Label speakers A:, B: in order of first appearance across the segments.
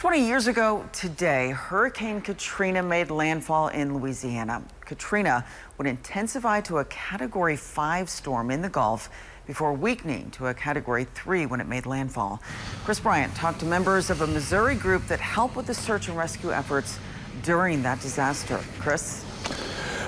A: 20 years ago today, Hurricane Katrina made landfall in Louisiana. Katrina would intensify to a Category 5 storm in the Gulf before weakening to a Category 3 when it made landfall. Chris Bryant talked to members of a Missouri group that helped with the search and rescue efforts during that disaster. Chris?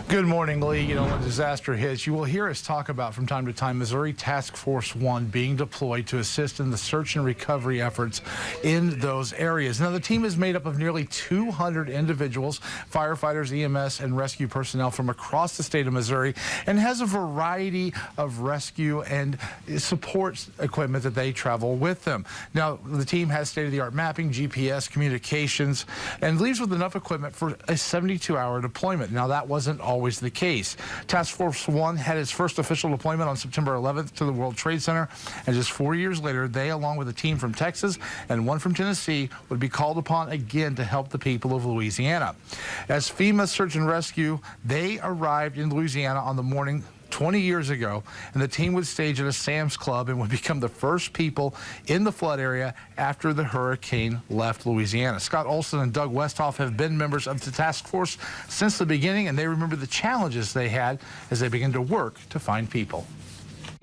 B: Good morning, Lee. You know, when disaster hits, you will hear us talk about from time to time Missouri Task Force 1 being deployed to assist in the search and recovery efforts in those areas. Now, the team is made up of nearly 200 individuals, firefighters, EMS, and rescue personnel from across the state of Missouri, and has a variety of rescue and support equipment that they travel with them. Now, the team has state-of-the-art mapping, GPS, communications, and leaves with enough equipment for a 72-hour deployment. Now, that wasn't always the case. Task Force 1 had its first official deployment on September 11th to the World Trade Center, and just 4 years later, they, along with a team from Texas and one from Tennessee, would be called upon again to help the people of Louisiana. As FEMA Search and Rescue, they arrived in Louisiana on the morning 20 years ago, and the team would stage at a Sam's Club and would become the first people in the flood area after the hurricane left Louisiana. Scott Olson and Doug Westhoff have been members of the task force since the beginning, and they remember the challenges they had as they began to work to find people.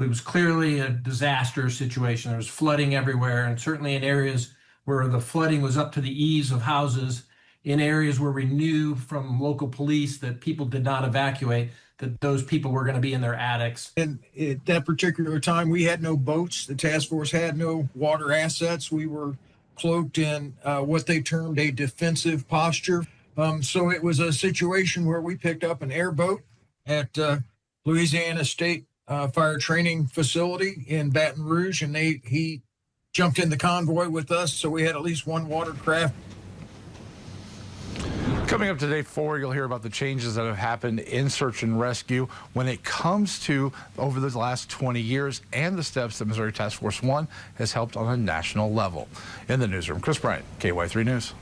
C: It was clearly a disaster situation. There was flooding everywhere, and certainly in areas where the flooding was up to the eaves of houses, in areas where we knew from local police that people did not evacuate, that those people were going to be in their attics.
D: And at that particular time, we had no boats. The task force had no water assets. We were cloaked in what they termed a defensive posture. So it was a situation where we picked up an airboat at Louisiana State Fire Training Facility in Baton Rouge, and he jumped in the convoy with us. So we had at least one watercraft.
B: Coming up to day 4, you'll hear about the changes that have happened in search and rescue when it comes to over the last 20 years and the steps that Missouri Task Force 1 has helped on a national level. In the newsroom, Chris Bryant, KY3 News.